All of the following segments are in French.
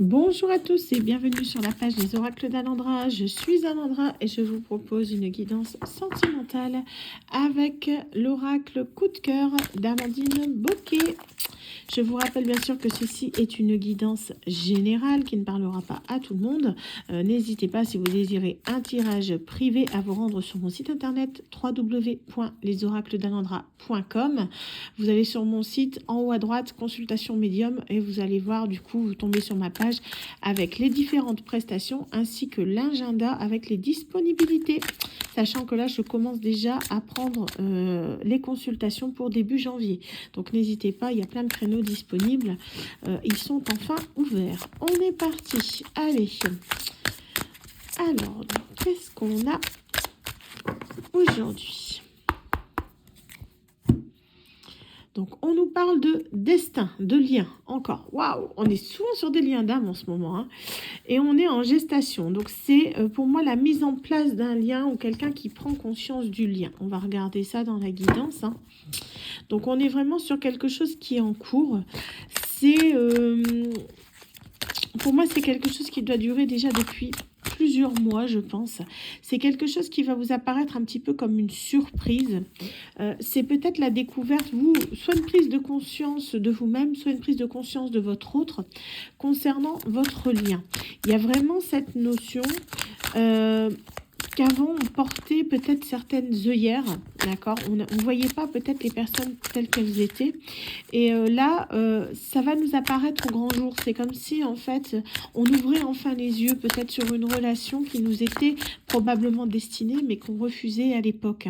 Bonjour à tous et bienvenue sur la page des oracles d'Alandra. Je suis Alandra et je vous propose une guidance sentimentale avec l'oracle coup de cœur d'Amandine Bocquet. Je vous rappelle bien sûr que ceci est une guidance générale qui ne parlera pas à tout le monde. N'hésitez pas, si vous désirez un tirage privé, à vous rendre sur mon site internet www.lesoracledalandra.com. Vous allez sur mon site, en haut à droite, consultation médium, et vous allez voir, du coup, vous tombez sur ma page avec les différentes prestations ainsi que l'agenda avec les disponibilités. Sachant que là, je commence déjà à prendre les consultations pour début janvier. Donc n'hésitez pas, il y a plein de créneaux disponibles. Ils sont enfin ouverts. On est parti. Allez. Alors, qu'est-ce qu'on a aujourd'hui? Donc, on nous parle de destin, de lien, encore. Waouh, on est souvent sur des liens d'âme en ce moment. Hein. Et on est en gestation. Donc, c'est pour moi la mise en place d'un lien ou quelqu'un qui prend conscience du lien. On va regarder ça dans la guidance. Hein. Donc, on est vraiment sur quelque chose qui est en cours. C'est, pour moi, c'est quelque chose qui doit durer déjà depuis plusieurs mois, je pense. C'est quelque chose qui va vous apparaître un petit peu comme une surprise. C'est peut-être la découverte, vous, soit une prise de conscience de vous-même, soit une prise de conscience de votre autre concernant votre lien. Il y a vraiment cette notion qu'avant on portait peut-être certaines œillères, d'accord, on ne voyait pas peut-être les personnes telles qu'elles étaient, et là ça va nous apparaître au grand jour. C'est comme si en fait on ouvrait enfin les yeux peut-être sur une relation qui nous était probablement destinée mais qu'on refusait à l'époque.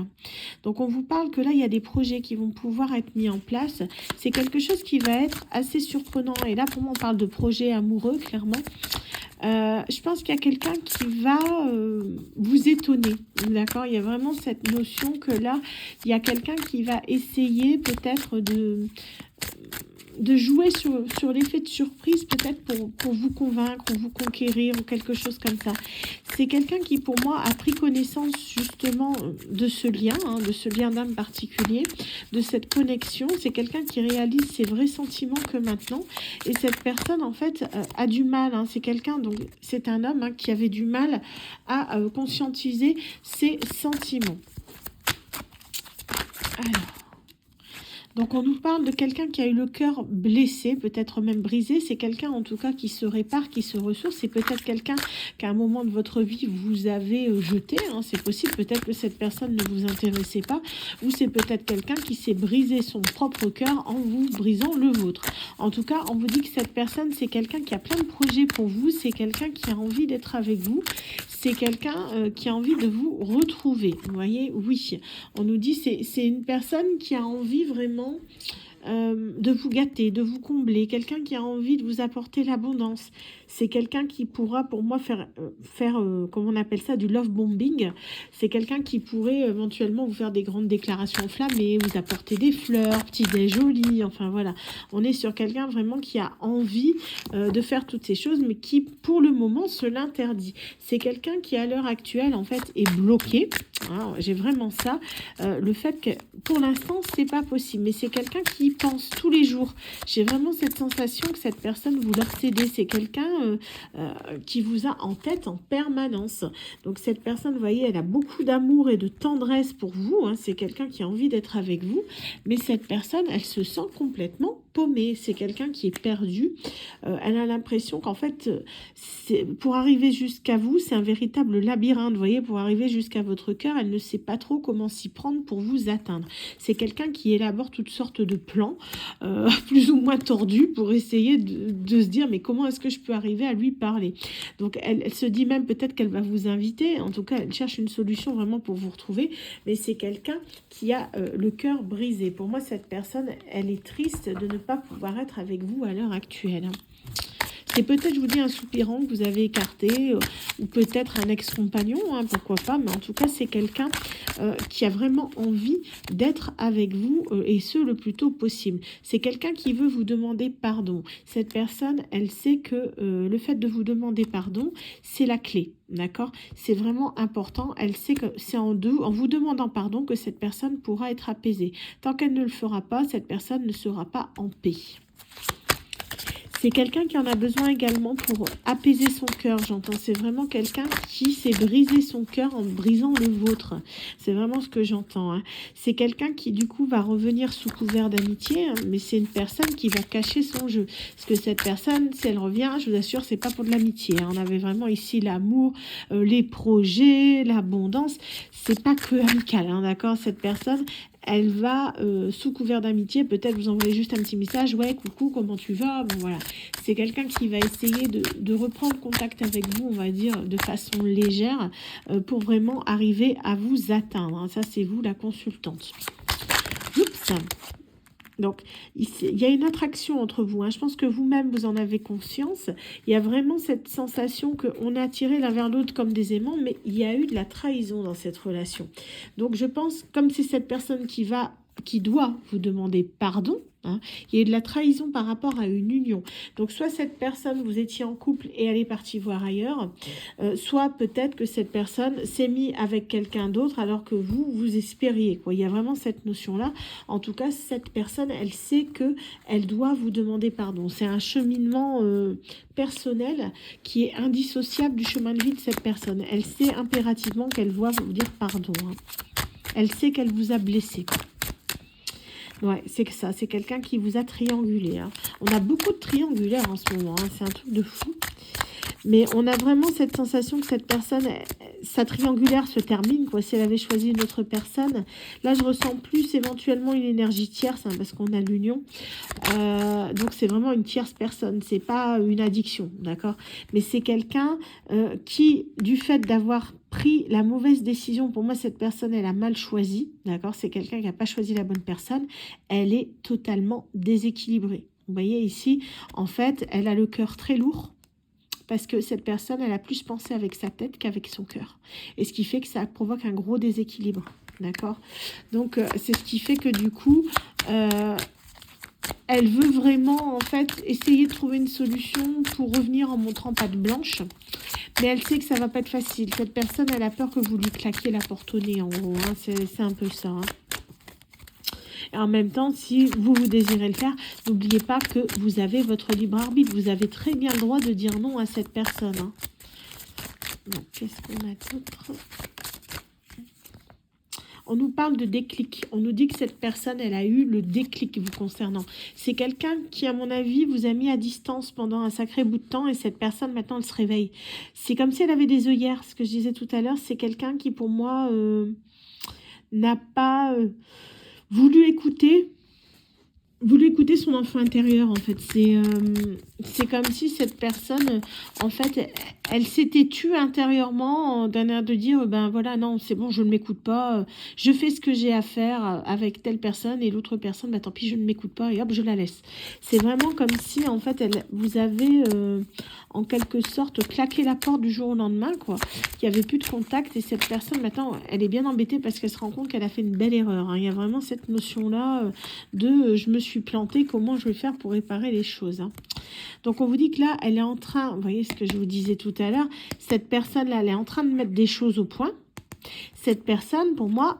Donc on vous parle que là il y a des projets qui vont pouvoir être mis en place. C'est quelque chose qui va être assez surprenant, et là pour moi on parle de projet amoureux clairement. Je pense qu'il y a quelqu'un qui va vous étonner, d'accord? Il y a vraiment cette notion que là, il y a quelqu'un qui va essayer peut-être de jouer sur l'effet de surprise, peut-être pour vous convaincre ou vous conquérir ou quelque chose comme ça. C'est quelqu'un qui, pour moi, a pris connaissance justement de ce lien, hein, de ce lien d'âme particulier, de cette connexion. C'est quelqu'un qui réalise ses vrais sentiments que maintenant. Et cette personne, en fait, a du mal. Hein. C'est quelqu'un, donc c'est un homme hein, qui avait du mal à conscientiser ses sentiments. Alors. Donc on nous parle de quelqu'un qui a eu le cœur blessé, peut-être même brisé. C'est quelqu'un en tout cas qui se répare, qui se ressource. C'est peut-être quelqu'un qu'à un moment de votre vie vous avez jeté. Hein. C'est possible, peut-être que cette personne ne vous intéressait pas. Ou c'est peut-être quelqu'un qui s'est brisé son propre cœur en vous brisant le vôtre. En tout cas, on vous dit que cette personne, c'est quelqu'un qui a plein de projets pour vous. C'est quelqu'un qui a envie d'être avec vous. C'est quelqu'un qui a envie de vous retrouver. Vous voyez, oui. On nous dit c'est une personne qui a envie vraiment de vous gâter, de vous combler, quelqu'un qui a envie de vous apporter l'abondance. C'est quelqu'un qui pourra, pour moi, faire comment on appelle ça, du love bombing. C'est quelqu'un qui pourrait éventuellement vous faire des grandes déclarations enflammées, vous apporter des fleurs, petit déj joli, enfin voilà. On est sur quelqu'un vraiment qui a envie de faire toutes ces choses, mais qui, pour le moment, se l'interdit. C'est quelqu'un qui, à l'heure actuelle, en fait, est bloqué. Hein, j'ai vraiment ça. Le fait que, pour l'instant, c'est pas possible, mais c'est quelqu'un qui pense tous les jours. J'ai vraiment cette sensation que cette personne vous leur cédez. C'est quelqu'un qui vous a en tête en permanence. Donc cette personne, vous voyez, elle a beaucoup d'amour et de tendresse pour vous. Hein. C'est quelqu'un qui a envie d'être avec vous. Mais cette personne, elle se sent complètement paumée. C'est quelqu'un qui est perdu. Elle a l'impression qu'en fait, pour arriver jusqu'à vous, c'est un véritable labyrinthe. Vous voyez, pour arriver jusqu'à votre cœur, elle ne sait pas trop comment s'y prendre pour vous atteindre. C'est quelqu'un qui élabore toutes sortes de plans, plus ou moins tordus, pour essayer de se dire, mais comment est-ce que je peux arriver à lui parler? Donc, elle se dit même peut-être qu'elle va vous inviter. En tout cas, elle cherche une solution vraiment pour vous retrouver. Mais c'est quelqu'un qui a le cœur brisé. Pour moi, cette personne, elle est triste de ne pas pouvoir être avec vous à l'heure actuelle. C'est peut-être, je vous dis, un soupirant que vous avez écarté, ou peut-être un ex-compagnon, hein, pourquoi pas, mais en tout cas, c'est quelqu'un qui a vraiment envie d'être avec vous, et ce, le plus tôt possible. C'est quelqu'un qui veut vous demander pardon. Cette personne, elle sait que le fait de vous demander pardon, c'est la clé, d'accord? C'est vraiment important. Elle sait que c'est en vous demandant pardon que cette personne pourra être apaisée. Tant qu'elle ne le fera pas, cette personne ne sera pas en paix. C'est quelqu'un qui en a besoin également pour apaiser son cœur, j'entends. C'est vraiment quelqu'un qui s'est brisé son cœur en brisant le vôtre. C'est vraiment ce que j'entends, hein. C'est quelqu'un qui, du coup, va revenir sous couvert d'amitié, hein, mais c'est une personne qui va cacher son jeu. Parce que cette personne, si elle revient, je vous assure, c'est pas pour de l'amitié, hein. On avait vraiment ici l'amour, les projets, l'abondance. C'est pas que amical, hein, d'accord? Cette personne, elle va, sous couvert d'amitié, peut-être vous envoyer juste un petit message. Ouais, coucou, comment tu vas? Bon, voilà. C'est quelqu'un qui va essayer de reprendre contact avec vous, on va dire, de façon légère, pour vraiment arriver à vous atteindre, hein. Ça, c'est vous, la consultante. Oups. Donc, il y a une attraction entre vous, hein. Je pense que vous-même, vous en avez conscience. Il y a vraiment cette sensation qu'on est attiré l'un vers l'autre comme des aimants, mais il y a eu de la trahison dans cette relation. Donc, je pense, comme c'est cette personne qui doit vous demander pardon, hein, il y a eu de la trahison par rapport à une union. Donc, soit cette personne, vous étiez en couple et elle est partie voir ailleurs, soit peut-être que cette personne s'est mise avec quelqu'un d'autre alors que vous espériez, quoi. Il y a vraiment cette notion-là. En tout cas, cette personne, elle sait qu'elle doit vous demander pardon. C'est un cheminement personnel qui est indissociable du chemin de vie de cette personne. Elle sait impérativement qu'elle doit vous dire pardon, hein. Elle sait qu'elle vous a blessé. Ouais, c'est que ça, c'est quelqu'un qui vous a triangulé, hein. On a beaucoup de triangulaires en ce moment, hein. C'est un truc de fou. Mais on a vraiment cette sensation que cette personne, sa triangulaire se termine, quoi. Si elle avait choisi une autre personne, là je ressens plus éventuellement une énergie tierce, hein, parce qu'on a l'union. Donc c'est vraiment une tierce personne, c'est pas une addiction, d'accord? Mais c'est quelqu'un qui, du fait d'avoir pris la mauvaise décision, pour moi cette personne elle a mal choisi, d'accord? C'est quelqu'un qui n'a pas choisi la bonne personne, elle est totalement déséquilibrée. Vous voyez ici, en fait, elle a le cœur très lourd, parce que cette personne, elle a plus pensé avec sa tête qu'avec son cœur. Et ce qui fait que ça provoque un gros déséquilibre. D'accord? Donc, c'est ce qui fait que du coup, elle veut vraiment, en fait, essayer de trouver une solution pour revenir en montrant patte blanche. Mais elle sait que ça va pas être facile. Cette personne, elle a peur que vous lui claquiez la porte au nez, en gros, hein. C'est un peu ça, hein. Et en même temps, si vous désirez le faire, n'oubliez pas que vous avez votre libre arbitre. Vous avez très bien le droit de dire non à cette personne, hein. Donc, qu'est-ce qu'on a d'autre? On nous parle de déclic. On nous dit que cette personne, elle a eu le déclic vous concernant. C'est quelqu'un qui, à mon avis, vous a mis à distance pendant un sacré bout de temps et cette personne, maintenant, elle se réveille. C'est comme si elle avait des œillères. Ce que je disais tout à l'heure, c'est quelqu'un qui, pour moi, n'a pas voulu écouter son enfant intérieur, en fait. C'est comme si cette personne, en fait, elle s'était tue intérieurement d'un air de dire, ben voilà, non, c'est bon, je ne m'écoute pas, je fais ce que j'ai à faire avec telle personne, et l'autre personne, ben tant pis, je ne m'écoute pas, et hop, je la laisse. C'est vraiment comme si, en fait, vous avez, en quelque sorte, claqué la porte du jour au lendemain, quoi, qu'il n'y avait plus de contact, et cette personne, maintenant, elle est bien embêtée parce qu'elle se rend compte qu'elle a fait une belle erreur, hein. Il y a vraiment cette notion-là de je me suis plantée, comment je vais faire pour réparer les choses, hein. Donc, on vous dit que là, elle est en train, vous voyez ce que je vous disais tout à l'heure, cette personne-là, elle est en train de mettre des choses au point. Cette personne, pour moi,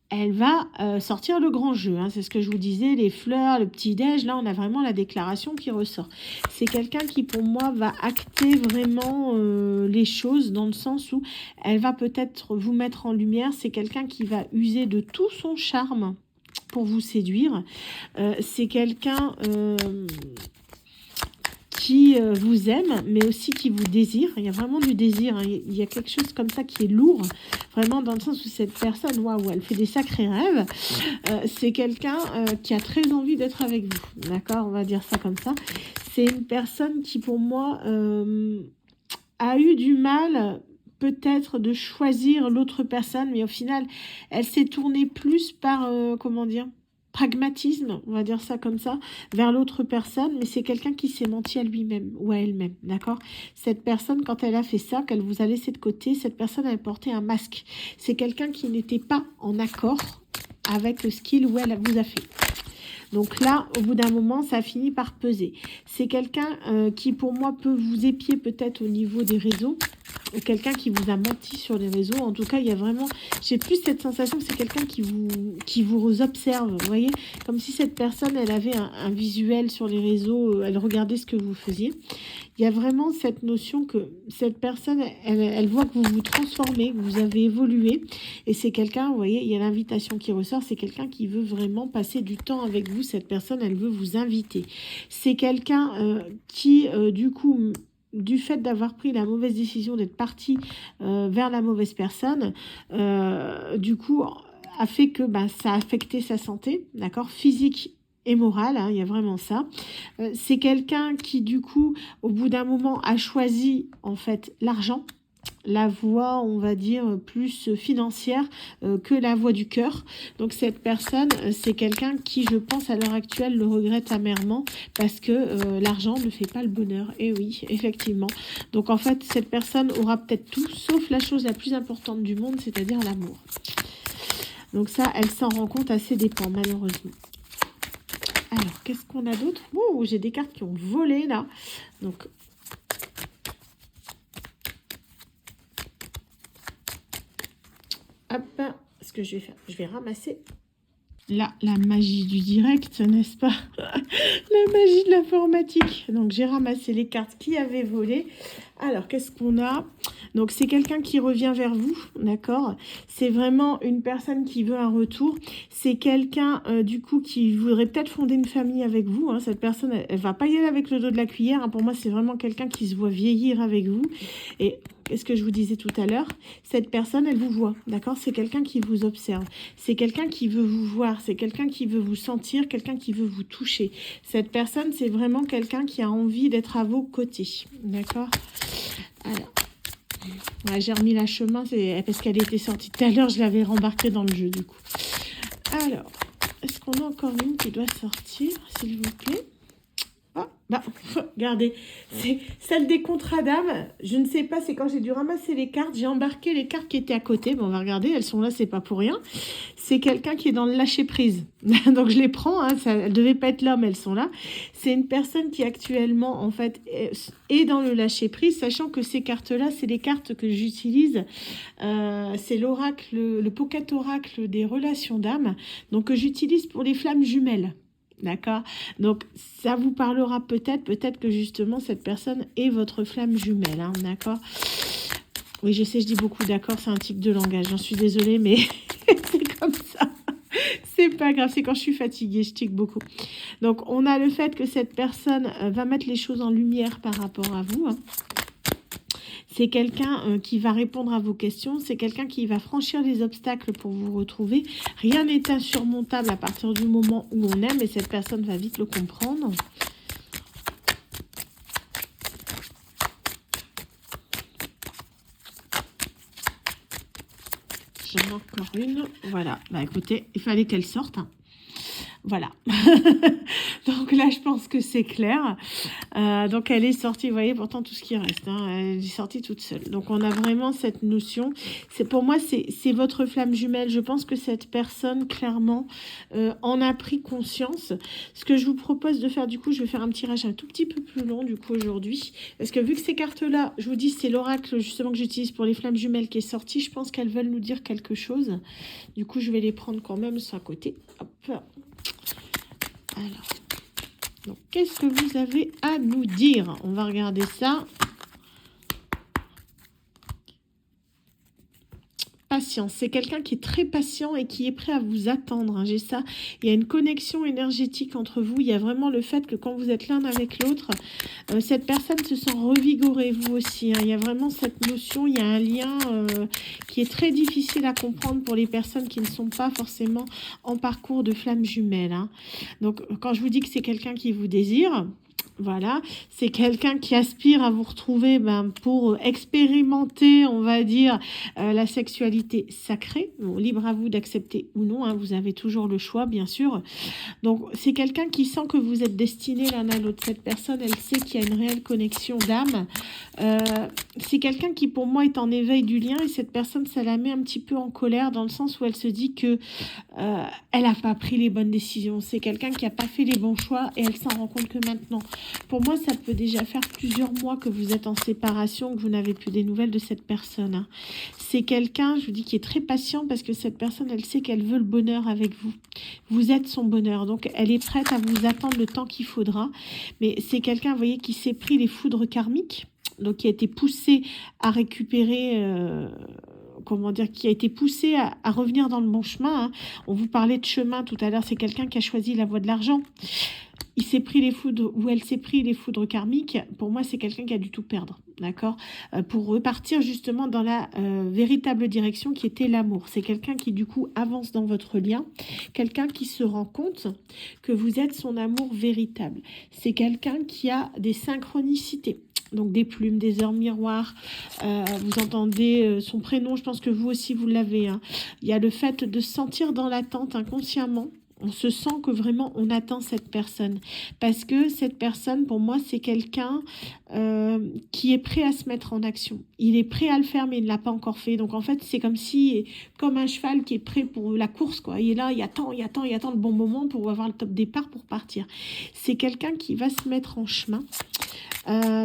elle va sortir le grand jeu, hein. C'est ce que je vous disais, les fleurs, le petit-déj. Là, on a vraiment la déclaration qui ressort. C'est quelqu'un qui, pour moi, va acter vraiment les choses dans le sens où elle va peut-être vous mettre en lumière. C'est quelqu'un qui va user de tout son charme pour vous séduire. C'est quelqu'un qui vous aime, mais aussi qui vous désire. Il y a vraiment du désir, hein. Il y a quelque chose comme ça qui est lourd, vraiment dans le sens où cette personne, waouh, elle fait des sacrés rêves. C'est quelqu'un qui a très envie d'être avec vous, d'accord? On va dire ça comme ça. C'est une personne qui, pour moi, a eu du mal peut-être de choisir l'autre personne, mais au final, elle s'est tournée plus par, comment dire, pragmatisme, on va dire ça comme ça, vers l'autre personne, mais c'est quelqu'un qui s'est menti à lui-même ou à elle-même, d'accord? Cette personne, quand elle a fait ça, qu'elle vous a laissé de côté, cette personne, elle portait un masque. C'est quelqu'un qui n'était pas en accord avec ce qu'il ou elle vous a fait. Donc là, au bout d'un moment, ça finit par peser. C'est quelqu'un qui, pour moi, peut vous épier peut-être au niveau des réseaux. quelqu'un qui vous a menti sur les réseaux. En tout cas, il y a vraiment, j'ai plus cette sensation que c'est quelqu'un qui vous observe, vous voyez, comme si cette personne, elle avait un visuel sur les réseaux, elle regardait ce que vous faisiez. Il y a vraiment cette notion que cette personne, elle voit que vous vous transformez, que vous avez évolué, et c'est quelqu'un, vous voyez, il y a l'invitation qui ressort, c'est quelqu'un qui veut vraiment passer du temps avec vous. Cette personne, elle veut vous inviter. C'est quelqu'un qui, du coup, du fait d'avoir pris la mauvaise décision d'être parti vers la mauvaise personne, du coup, a fait que ça a affecté sa santé, d'accord, physique et morale, hein, il y a vraiment ça. C'est quelqu'un qui, du coup, au bout d'un moment, a choisi, en fait, l'argent, la voie, on va dire, plus financière que la voie du cœur. Donc cette personne, c'est quelqu'un qui, je pense, à l'heure actuelle, le regrette amèrement parce que l'argent ne fait pas le bonheur. Et oui, effectivement. Donc en fait, cette personne aura peut-être tout, sauf la chose la plus importante du monde, c'est-à-dire l'amour. Donc ça, elle s'en rend compte à ses dépens, malheureusement. Alors, qu'est-ce qu'on a d'autre? Oh, j'ai des cartes qui ont volé, là. Donc, hop, ce que je vais faire, je vais ramasser là, la magie du direct, n'est-ce pas? La magie de l'informatique. Donc, j'ai ramassé les cartes qui avaient volé. Alors, qu'est-ce qu'on a? Donc, c'est quelqu'un qui revient vers vous, d'accord? C'est vraiment une personne qui veut un retour. C'est quelqu'un, du coup, qui voudrait peut-être fonder une famille avec vous. Hein. Cette personne, elle va pas y aller avec le dos de la cuillère. Hein. Pour moi, c'est vraiment quelqu'un qui se voit vieillir avec vous. Et qu'est-ce que je vous disais tout à l'heure? Cette personne, elle vous voit, d'accord? C'est quelqu'un qui vous observe. C'est quelqu'un qui veut vous voir. C'est quelqu'un qui veut vous sentir, quelqu'un qui veut vous toucher. Cette personne, c'est vraiment quelqu'un qui a envie d'être à vos côtés, d'accord? Alors, ouais, j'ai remis la chemin, parce qu'elle était sortie tout à l'heure, je l'avais rembarquée dans le jeu, du coup. Alors, est-ce qu'on a encore une qui doit sortir, s'il vous plaît? Ah, bah, regardez, c'est celle des contrats d'âme. Je ne sais pas, c'est quand j'ai dû ramasser les cartes, j'ai embarqué les cartes qui étaient à côté. Bon, on va regarder, elles sont là, c'est pas pour rien. C'est quelqu'un qui est dans le lâcher-prise. Donc, je les prends, hein, ça, elles ne devaient pas être là, mais elles sont là. C'est une personne qui actuellement, en fait, est dans le lâcher-prise, sachant que ces cartes-là, c'est les cartes que j'utilise. C'est l'oracle, le pocket oracle des relations d'âme, donc que j'utilise pour les flammes jumelles. D'accord? Donc, ça vous parlera peut-être que justement, cette personne est votre flamme jumelle. Hein, d'accord? Oui, je sais, je dis beaucoup d'accord, c'est un tic de langage. J'en suis désolée, mais c'est comme ça. C'est pas grave, c'est quand je suis fatiguée, je tic beaucoup. Donc, on a le fait que cette personne va mettre les choses en lumière par rapport à vous. Hein. C'est quelqu'un qui va répondre à vos questions. C'est quelqu'un qui va franchir les obstacles pour vous retrouver. Rien n'est insurmontable à partir du moment où on aime et cette personne va vite le comprendre. J'en ai encore une. Voilà. Bah écoutez, il fallait qu'elle sorte. Hein. Voilà. Donc là, je pense que c'est clair. Donc elle est sortie, vous voyez, pourtant tout ce qui reste, hein, elle est sortie toute seule. Donc on a vraiment cette notion. Pour moi, c'est votre flamme jumelle. Je pense que cette personne, clairement, en a pris conscience. Ce que je vous propose de faire, du coup, je vais faire un tirage un tout petit peu plus long, du coup, aujourd'hui. Parce que vu que ces cartes-là, je vous dis, c'est l'oracle, justement, que j'utilise pour les flammes jumelles qui est sorti, je pense qu'elles veulent nous dire quelque chose. Du coup, je vais les prendre quand même sur un côté. Hop. Alors, donc, qu'est-ce que vous avez à nous dire? On va regarder ça. Patience, c'est quelqu'un qui est très patient et qui est prêt à vous attendre. Hein. J'ai ça. Il y a une connexion énergétique entre vous. Il y a vraiment le fait que quand vous êtes l'un avec l'autre, cette personne se sent revigorée, vous aussi. Hein. Il y a vraiment cette notion, il y a un lien qui est très difficile à comprendre pour les personnes qui ne sont pas forcément en parcours de flamme jumelle. Hein. Donc, quand je vous dis que c'est quelqu'un qui vous désire... Voilà, c'est quelqu'un qui aspire à vous retrouver pour expérimenter, on va dire, la sexualité sacrée. Bon, libre à vous d'accepter ou non, hein, vous avez toujours le choix, bien sûr. Donc, c'est quelqu'un qui sent que vous êtes destinés l'un à l'autre. Cette personne, elle sait qu'il y a une réelle connexion d'âme. c'est quelqu'un qui pour moi est en éveil du lien, et cette personne, ça la met un petit peu en colère dans le sens où elle se dit que elle n'a pas pris les bonnes décisions. C'est quelqu'un qui n'a pas fait les bons choix et elle s'en rend compte que maintenant. Pour moi, ça peut déjà faire plusieurs mois que vous êtes en séparation, que vous n'avez plus des nouvelles de cette personne, hein. C'est quelqu'un, je vous dis, qui est très patient parce que cette personne, elle sait qu'elle veut le bonheur avec vous. Vous êtes son bonheur, donc elle est prête à vous attendre le temps qu'il faudra. Mais c'est quelqu'un, vous voyez, qui s'est pris les foudres karmiques, donc qui a été poussé à récupérer, comment dire, qui a été poussé à revenir dans le bon chemin, hein. On vous parlait de chemin tout à l'heure, c'est quelqu'un qui a choisi la voie de l'argent. Il s'est pris les foudres, ou elle s'est pris les foudres karmiques. Pour moi, c'est quelqu'un qui a dû tout perdre, d'accord, pour repartir justement dans la véritable direction qui était l'amour. C'est quelqu'un qui, du coup, avance dans votre lien, quelqu'un qui se rend compte que vous êtes son amour véritable. C'est quelqu'un qui a des synchronicités. Donc des plumes, des heures miroirs, vous entendez son prénom, je pense que vous aussi vous l'avez, hein. Il y a le fait de se sentir dans l'attente inconsciemment. On se sent que vraiment on attend cette personne. Parce que cette personne, pour moi, c'est quelqu'un qui est prêt à se mettre en action. Il est prêt à le faire, mais il ne l'a pas encore fait. Donc en fait, c'est comme si, comme un cheval qui est prêt pour la course, quoi. Il est là, il attend le bon moment pour avoir le top départ pour partir. C'est quelqu'un qui va se mettre en chemin.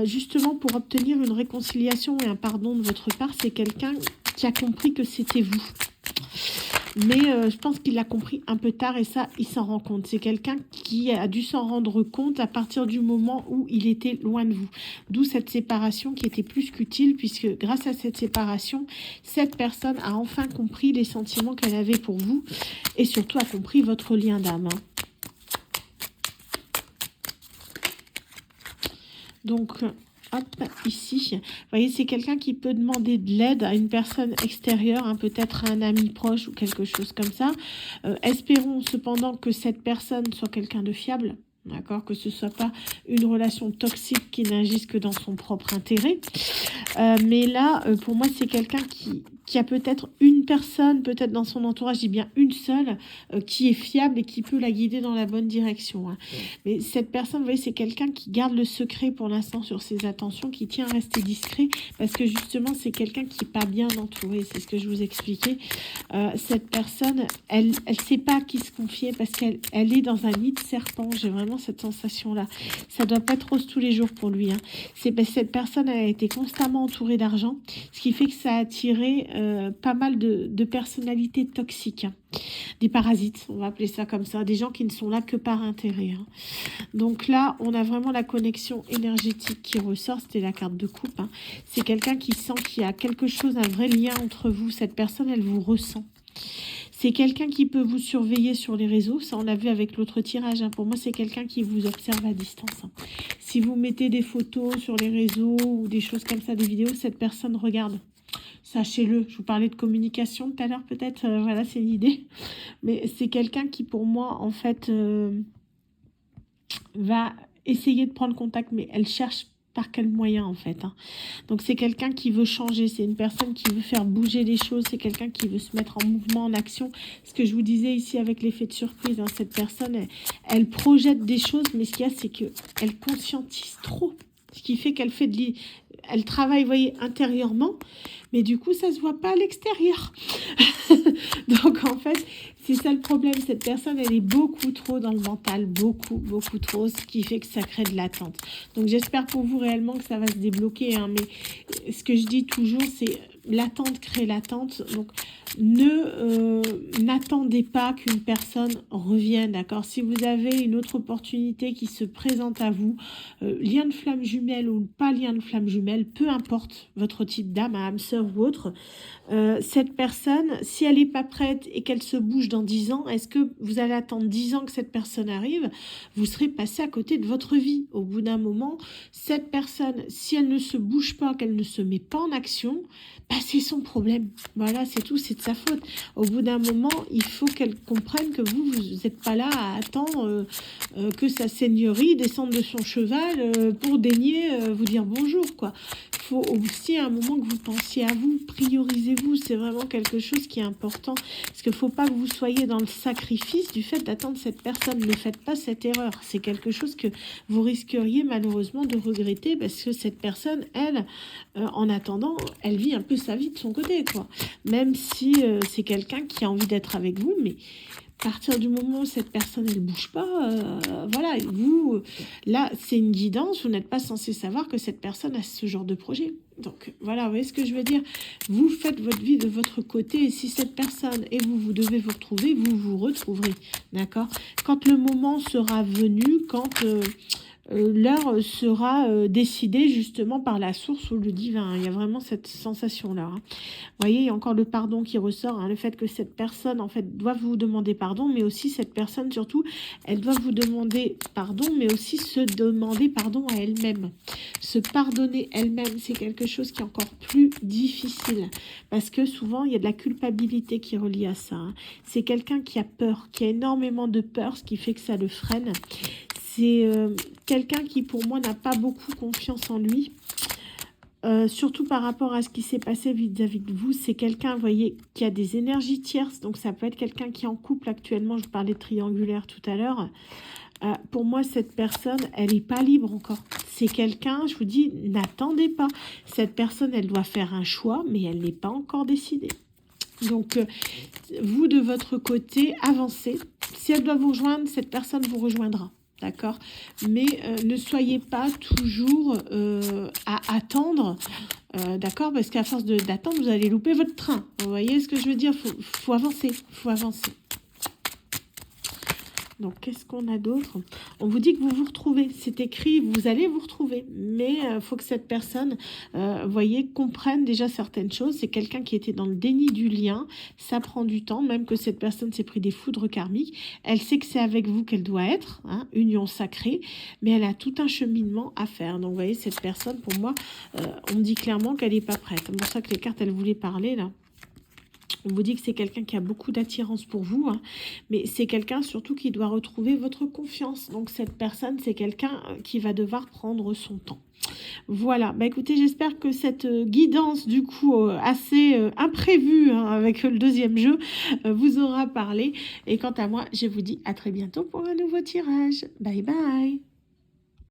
Justement pour obtenir une réconciliation et un pardon de votre part. C'est quelqu'un qui a compris que c'était vous, mais je pense qu'il l'a compris un peu tard et ça, il s'en rend compte. C'est quelqu'un qui a dû s'en rendre compte à partir du moment où il était loin de vous. D'où cette séparation qui était plus qu'utile, puisque grâce à cette séparation, cette personne a enfin compris les sentiments qu'elle avait pour vous et surtout a compris votre lien d'âme, hein. Donc, hop, ici, vous voyez, c'est quelqu'un qui peut demander de l'aide à une personne extérieure, hein, peut-être un ami proche ou quelque chose comme ça. Espérons cependant que cette personne soit quelqu'un de fiable, d'accord, que ce ne soit pas une relation toxique qui n'agisse que dans son propre intérêt. Mais là, pour moi, c'est quelqu'un qui a peut-être une personne, peut-être dans son entourage, je dis bien une seule, qui est fiable et qui peut la guider dans la bonne direction, hein. Mais cette personne, vous voyez, c'est quelqu'un qui garde le secret pour l'instant sur ses attentions, qui tient à rester discret, parce que justement, c'est quelqu'un qui n'est pas bien entouré, c'est ce que je vous expliquais. Cette personne, elle sait pas à qui se confier, parce qu'elle est dans un nid de serpent, j'ai vraiment cette sensation-là. Ça doit pas être rose tous les jours pour lui, hein. C'est parce que cette personne, elle a été constamment entourée d'argent, ce qui fait que ça a attiré pas mal de personnalités toxiques, hein. Des parasites, on va appeler ça comme ça, des gens qui ne sont là que par intérêt, hein. Donc là, on a vraiment la connexion énergétique qui ressort, c'était la carte de coupe, hein. C'est quelqu'un qui sent qu'il y a quelque chose, un vrai lien entre vous. Cette personne, elle vous ressent. C'est quelqu'un qui peut vous surveiller sur les réseaux, ça on l'a vu avec l'autre tirage, hein. Pour moi, c'est quelqu'un qui vous observe à distance, hein. Si vous mettez des photos sur les réseaux ou des choses comme ça, des vidéos, cette personne regarde. Sachez-le, je vous parlais de communication tout à l'heure peut-être, voilà, c'est l'idée. Mais c'est quelqu'un qui pour moi, en fait, va essayer de prendre contact, mais elle cherche par quel moyen en fait, hein. Donc c'est quelqu'un qui veut changer, c'est une personne qui veut faire bouger les choses, c'est quelqu'un qui veut se mettre en mouvement, en action. Ce que je vous disais ici avec l'effet de surprise, hein, cette personne, elle projette des choses, mais ce qu'il y a, c'est qu'elle conscientise trop. Ce qui fait qu'elle fait elle travaille, vous voyez, intérieurement, mais du coup, ça se voit pas à l'extérieur. Donc, en fait, c'est ça le problème. Cette personne, elle est beaucoup trop dans le mental, beaucoup trop, ce qui fait que ça crée de l'attente. Donc, j'espère pour vous réellement que ça va se débloquer, hein, mais ce que je dis toujours, c'est l'attente crée l'attente. Donc, n'attendez pas qu'une personne revienne, d'accord? Si vous avez une autre opportunité qui se présente à vous, lien de flamme jumelle ou pas lien de flamme jumelle, peu importe votre type d'âme, âme sœur ou autre, cette personne, si elle n'est pas prête et qu'elle se bouge dans 10 ans, est-ce que vous allez attendre 10 ans que cette personne arrive? Vous serez passé à côté de votre vie. Au bout d'un moment, cette personne, si elle ne se bouge pas, qu'elle ne se met pas en action, bah, c'est son problème. Voilà, c'est tout, c'est de sa faute. Au bout d'un moment, il faut qu'elle comprenne que vous n'êtes pas là à attendre que sa seigneurie descende de son cheval pour daigner vous dire bonjour, quoi. faut aussi à un moment que vous pensiez à vous, priorisez-vous, c'est vraiment quelque chose qui est important, parce qu'il ne faut pas que vous soyez dans le sacrifice du fait d'attendre cette personne. Ne faites pas cette erreur, c'est quelque chose que vous risqueriez malheureusement de regretter, parce que cette personne, elle, en attendant, elle vit un peu sa vie de son côté, quoi. Même si c'est quelqu'un qui a envie d'être avec vous, mais à partir du moment où cette personne elle bouge pas, voilà, vous, là, c'est une guidance, vous n'êtes pas censé savoir que cette personne a ce genre de projet. Donc, voilà, vous voyez ce que je veux dire? Vous faites votre vie de votre côté, et si cette personne et vous, vous devez vous retrouver, vous vous retrouverez, d'accord? Quand le moment sera venu, quand l'heure sera décidée justement par la source ou le divin, il y a vraiment cette sensation-là, hein. Vous voyez, il y a encore le pardon qui ressort, hein, le fait que cette personne, en fait, doit vous demander pardon, mais aussi cette personne, surtout, elle doit vous demander pardon, mais aussi se demander pardon à elle-même. Se pardonner elle-même, c'est quelque chose qui est encore plus difficile, parce que souvent, il y a de la culpabilité qui est reliée à ça, hein. C'est quelqu'un qui a peur, qui a énormément de peur, ce qui fait que ça le freine. C'est quelqu'un qui, pour moi, n'a pas beaucoup confiance en lui. Surtout par rapport à ce qui s'est passé vis-à-vis de vous, c'est quelqu'un, vous voyez, qui a des énergies tierces, donc ça peut être quelqu'un qui est en couple actuellement, je vous parlais de triangulaire tout à l'heure. Pour moi, cette personne, elle n'est pas libre encore. C'est quelqu'un, je vous dis, n'attendez pas. Cette personne, elle doit faire un choix, mais elle n'est pas encore décidée. Donc, vous, de votre côté, avancez. Si elle doit vous rejoindre, cette personne vous rejoindra. D'accord, mais ne soyez pas toujours à attendre, d'accord, parce qu'à force d'attendre, vous allez louper votre train. Vous voyez ce que je veux dire? Faut avancer, faut avancer. Donc, qu'est-ce qu'on a d'autre? On vous dit que vous vous retrouvez. C'est écrit, vous allez vous retrouver. Mais il faut que cette personne, voyez, comprenne déjà certaines choses. C'est quelqu'un qui était dans le déni du lien. Ça prend du temps, même que cette personne s'est pris des foudres karmiques. Elle sait que c'est avec vous qu'elle doit être, hein, union sacrée. Mais elle a tout un cheminement à faire. Donc, vous voyez, cette personne, pour moi, on me dit clairement qu'elle n'est pas prête. C'est pour ça que les cartes, elles voulaient parler, là. On vous dit que c'est quelqu'un qui a beaucoup d'attirance pour vous, hein, mais c'est quelqu'un surtout qui doit retrouver votre confiance. Donc cette personne, c'est quelqu'un qui va devoir prendre son temps. Voilà, bah écoutez, j'espère que cette guidance du coup assez imprévue, hein, avec le deuxième jeu vous aura parlé. Et quant à moi, je vous dis à très bientôt pour un nouveau tirage. Bye bye.